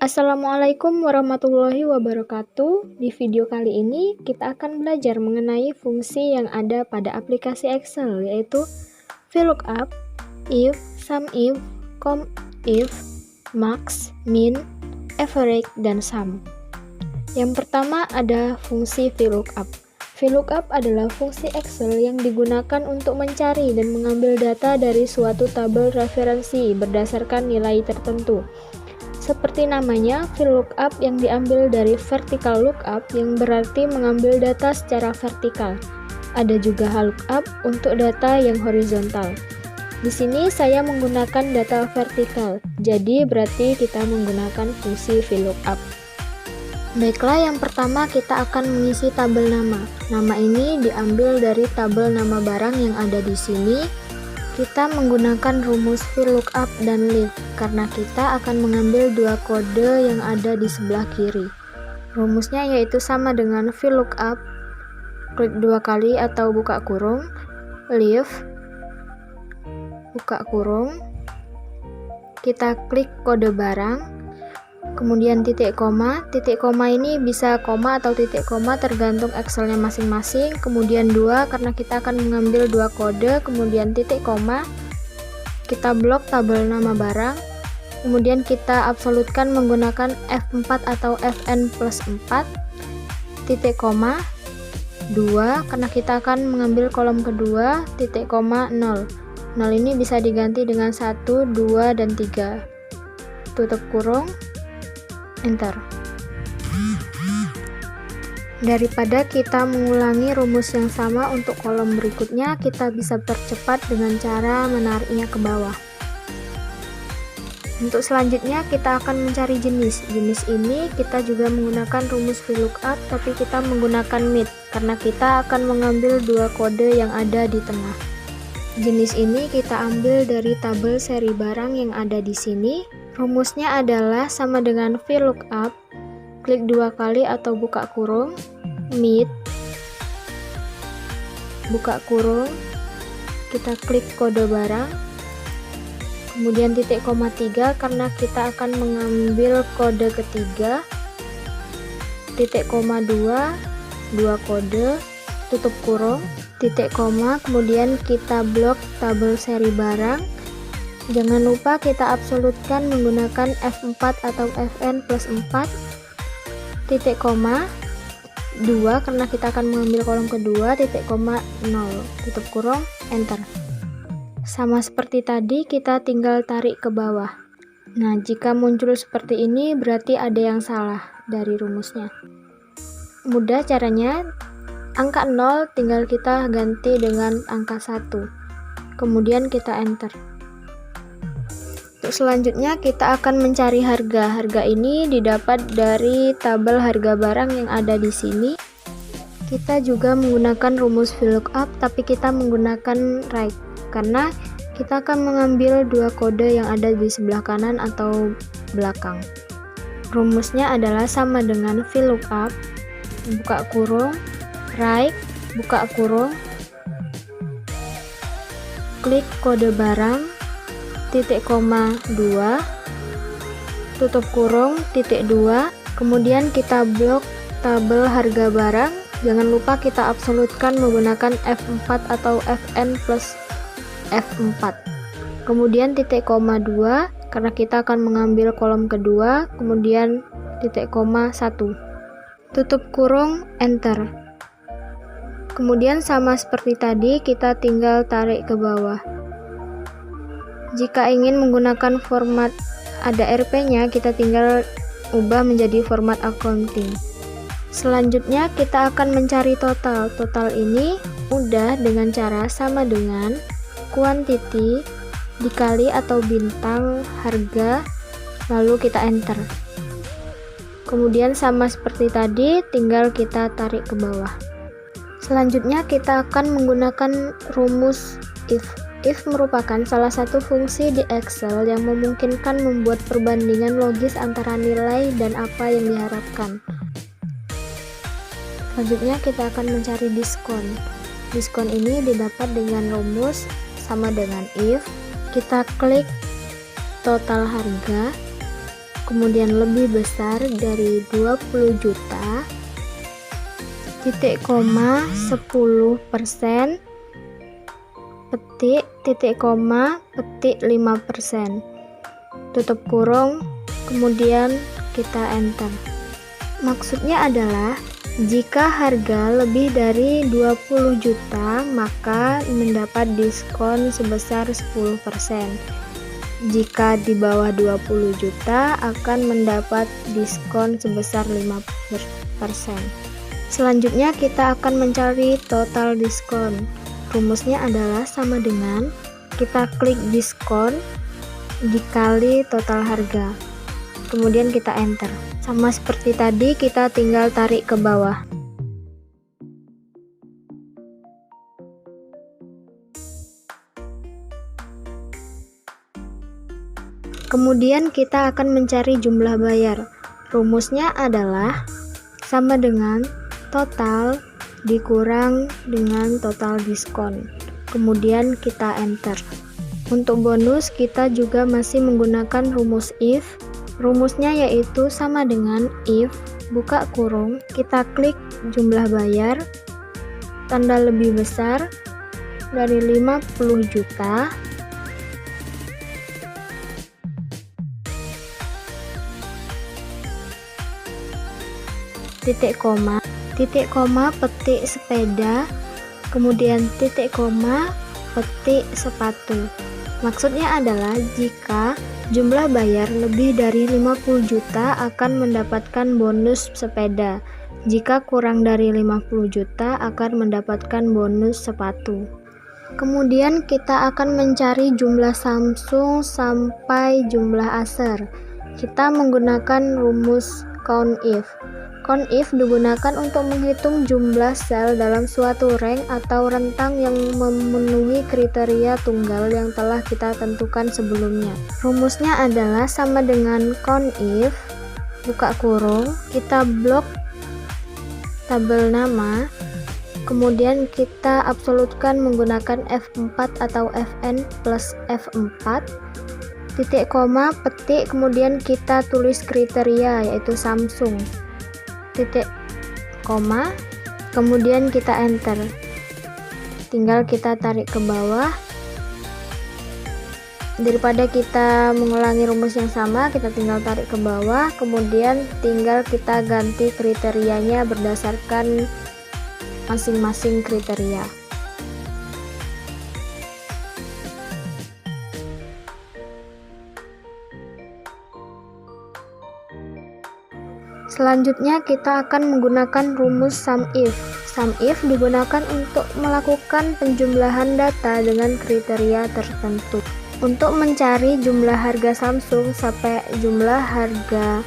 Assalamualaikum warahmatullahi wabarakatuh. Di video kali ini kita akan belajar mengenai fungsi yang ada pada aplikasi Excel, yaitu VLOOKUP, if, SUMIF, COMIF, max, min, average, dan sum. Yang pertama ada fungsi VLOOKUP. VLOOKUP adalah fungsi Excel yang digunakan untuk mencari dan mengambil data dari suatu tabel referensi berdasarkan nilai tertentu. Seperti namanya, VLOOKUP yang diambil dari vertical lookup yang berarti mengambil data secara vertikal. Ada juga HLOOKUP untuk data yang horizontal. Di sini saya menggunakan data vertikal, jadi berarti kita menggunakan fungsi VLOOKUP. Baiklah, yang pertama kita akan mengisi tabel nama. Nama ini diambil dari tabel nama barang yang ada di sini. Kita menggunakan rumus VLOOKUP dan leave karena kita akan mengambil dua kode yang ada di sebelah kiri. Rumusnya yaitu sama dengan VLOOKUP, klik dua kali atau buka kurung, leave, buka kurung, kita klik kode barang, kemudian titik koma ini bisa koma atau titik koma tergantung Excelnya masing-masing, kemudian 2 karena kita akan mengambil dua kode, kemudian titik koma, kita blok tabel nama barang, kemudian kita absolutkan menggunakan F4 atau Fn plus 4, titik koma, 2 karena kita akan mengambil kolom kedua, titik koma, 0 ini bisa diganti dengan 1, 2, dan 3, tutup kurung, enter. Daripada kita mengulangi rumus yang sama untuk kolom berikutnya, kita bisa percepat dengan cara menariknya ke bawah. Untuk selanjutnya kita akan mencari jenis. Jenis ini kita juga menggunakan rumus VLOOKUP, tapi kita menggunakan MIT karena kita akan mengambil dua kode yang ada di tengah. Jenis ini kita ambil dari tabel seri barang yang ada di sini. Rumusnya adalah sama dengan VLOOKUP, klik dua kali atau buka kurung, MIT, buka kurung, kita klik kode barang, kemudian titik koma 3 karena kita akan mengambil kode ketiga, titik koma 2, dua kode, tutup kurung, titik koma, kemudian kita blok tabel seri barang. Jangan lupa kita absolutkan menggunakan F4 atau Fn plus 4, titik koma, 2 karena kita akan mengambil kolom kedua, titik koma, 0, tutup kurung, enter. Sama seperti tadi, kita tinggal tarik ke bawah. Nah, jika muncul seperti ini berarti ada yang salah dari rumusnya. Mudah caranya, angka 0 tinggal kita ganti dengan angka 1, kemudian kita enter. Untuk selanjutnya kita akan mencari harga. Harga ini didapat dari tabel harga barang yang ada di sini. Kita juga menggunakan rumus VLOOKUP, tapi kita menggunakan right karena kita akan mengambil dua kode yang ada di sebelah kanan atau belakang. Rumusnya adalah sama dengan VLOOKUP, buka kurung, right, buka kurung, klik kode barang, titik koma 2, tutup kurung, titik 2, kemudian kita blok tabel harga barang. Jangan lupa kita absolutkan menggunakan F4 atau Fn plus F4, kemudian titik koma 2 karena kita akan mengambil kolom kedua, kemudian titik koma 1, tutup kurung, enter. Kemudian sama seperti tadi kita tinggal tarik ke bawah. Jika ingin menggunakan format ada RP-nya, kita tinggal ubah menjadi format accounting. Selanjutnya kita akan mencari total. Total ini mudah dengan cara sama dengan quantity dikali atau bintang harga, lalu kita enter. Kemudian sama seperti tadi, tinggal kita tarik ke bawah. Selanjutnya kita akan menggunakan rumus if. If merupakan salah satu fungsi di Excel yang memungkinkan membuat perbandingan logis antara nilai dan apa yang diharapkan. Selanjutnya kita akan mencari diskon. Diskon ini didapat dengan rumus sama dengan if. Kita klik total harga, kemudian lebih besar dari 20 juta, titik koma 10%, petik, titik koma, petik 5%, tutup kurung, kemudian kita enter. Maksudnya adalah jika harga lebih dari 20 juta maka mendapat diskon sebesar 10%. Jika di bawah 20 juta akan mendapat diskon sebesar 5%. Selanjutnya kita akan mencari total diskon. Rumusnya adalah sama dengan kita klik diskon dikali total harga. Kemudian kita enter. Sama seperti tadi, kita tinggal tarik ke bawah. Kemudian kita akan mencari jumlah bayar. Rumusnya adalah sama dengan total dikurang dengan total diskon. Kemudian kita enter. Untuk bonus kita juga masih menggunakan rumus if. Rumusnya yaitu sama dengan if, buka kurung, kita klik jumlah bayar, tanda lebih besar dari 50 juta, titik koma, petik sepeda, kemudian titik koma, petik sepatu. Maksudnya adalah jika jumlah bayar lebih dari 50 juta akan mendapatkan bonus sepeda. Jika kurang dari 50 juta akan mendapatkan bonus sepatu. Kemudian kita akan mencari jumlah Samsung sampai jumlah Acer. Kita menggunakan rumus count if. Count if digunakan untuk menghitung jumlah sel dalam suatu rank atau rentang yang memenuhi kriteria tunggal yang telah kita tentukan sebelumnya. Rumusnya adalah sama dengan count if, buka kurung, kita blok tabel nama, kemudian kita absolutkan menggunakan F4 atau Fn plus F4, titik koma, petik, kemudian kita tulis kriteria yaitu Samsung, titik koma, kemudian kita enter. Tinggal kita tarik ke bawah. Daripada kita mengulangi rumus yang sama, kita tinggal tarik ke bawah, kemudian tinggal kita ganti kriterianya berdasarkan masing-masing kriteria. Selanjutnya kita akan menggunakan rumus sum if. Sum if digunakan untuk melakukan penjumlahan data dengan kriteria tertentu. Untuk mencari jumlah harga Samsung sampai jumlah harga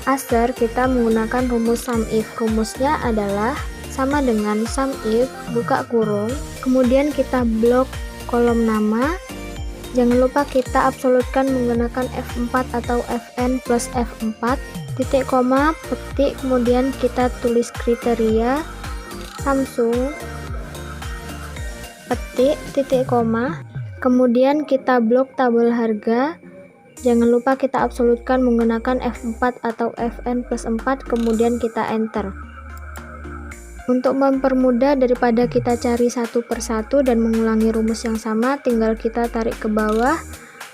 Acer, kita menggunakan rumus sum if. Rumusnya adalah sama dengan sum if, buka kurung, kemudian kita blok kolom nama. Jangan lupa kita absolutkan menggunakan F4 atau Fn plus F4, titik koma, petik, kemudian kita tulis kriteria Samsung, petik, titik koma, kemudian kita blok tabel harga. Jangan lupa kita absolutkan menggunakan F4 atau Fn plus 4, kemudian kita enter. Untuk mempermudah daripada kita cari satu persatu dan mengulangi rumus yang sama, tinggal kita tarik ke bawah,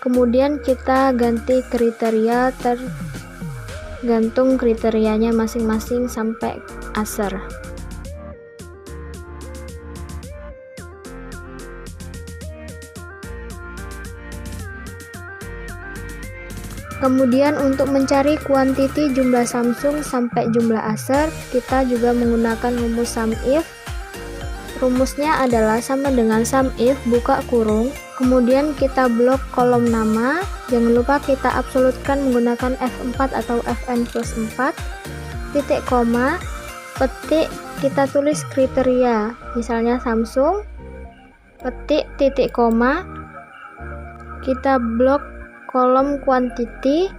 kemudian kita ganti kriteria tergantung kriterianya masing-masing sampai Acer. Kemudian untuk mencari kuantiti jumlah Samsung sampai jumlah Acer, kita juga menggunakan rumus sum if. Rumusnya adalah sama dengan sum if, buka kurung, kemudian kita blok kolom nama. Jangan lupa kita absolutkan menggunakan F4 atau Fn plus 4, titik koma, petik, kita tulis kriteria, misalnya Samsung, petik, titik koma, kita blok kolom quantity,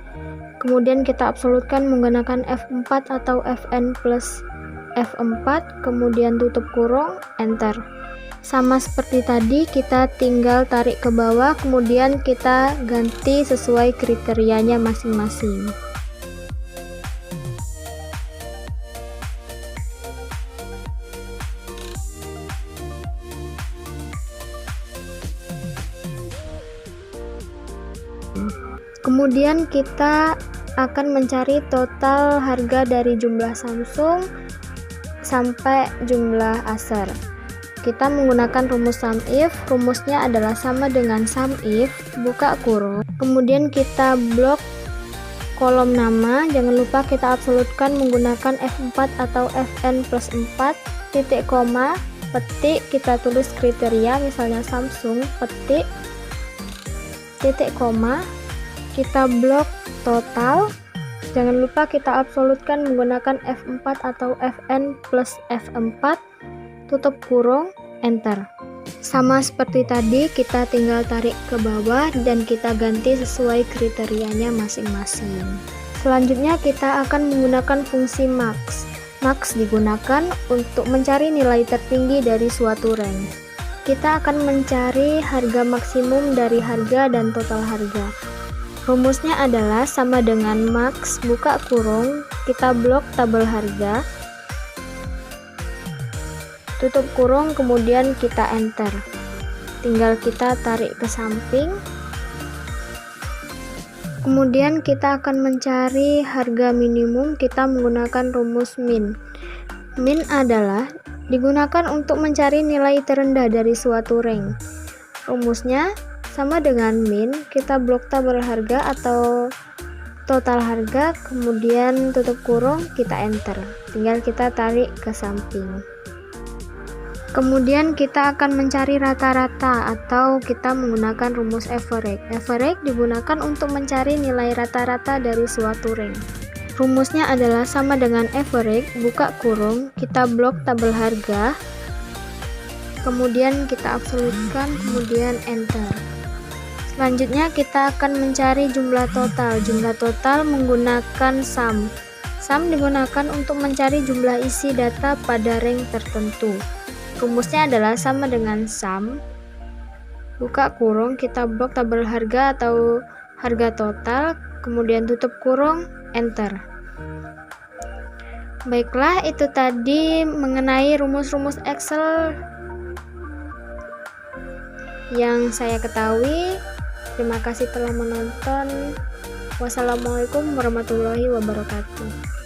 kemudian kita absolutkan menggunakan F4 atau Fn plus F4, kemudian tutup kurung, enter. Sama seperti tadi, kita tinggal tarik ke bawah, kemudian kita ganti sesuai kriterianya masing-masing. Kemudian kita akan mencari total harga dari jumlah Samsung sampai jumlah Acer. Kita menggunakan rumus SUMIF. Rumusnya adalah sama dengan SUMIF buka kurung, kemudian kita blok kolom nama. Jangan lupa kita absolutkan menggunakan F4 atau Fn plus 4, titik koma, petik, kita tulis kriteria, misalnya Samsung, petik, titik koma, kita blok total. Jangan lupa kita absolutkan menggunakan F4 atau Fn plus F4, tutup kurung, enter. Sama seperti tadi, kita tinggal tarik ke bawah dan kita ganti sesuai kriterianya masing-masing. Selanjutnya kita akan menggunakan fungsi max. Max digunakan untuk mencari nilai tertinggi dari suatu range. Kita akan mencari harga maksimum dari harga dan total harga. Rumusnya adalah sama dengan max buka kurung, kita blok tabel harga, tutup kurung, kemudian kita enter. Tinggal kita tarik ke samping. Kemudian kita akan mencari harga minimum, kita menggunakan rumus min. Min adalah digunakan untuk mencari nilai terendah dari suatu range. Rumusnya sama dengan min, kita blok tabel harga atau total harga, kemudian tutup kurung, kita enter. Tinggal kita tarik ke samping. Kemudian kita akan mencari rata-rata atau kita menggunakan rumus average. Average digunakan untuk mencari nilai rata-rata dari suatu range. Rumusnya adalah sama dengan average buka kurung, kita blok tabel harga, kemudian kita absolutkan, kemudian enter. Selanjutnya kita akan mencari jumlah total. Jumlah total menggunakan sum. Sum digunakan untuk mencari jumlah isi data pada range tertentu. Rumusnya adalah sama dengan sum buka kurung, kita blok tabel harga atau harga total, kemudian tutup kurung, enter. Baiklah, itu tadi mengenai rumus-rumus Excel yang saya ketahui. Terima kasih telah menonton. Wassalamualaikum warahmatullahi wabarakatuh.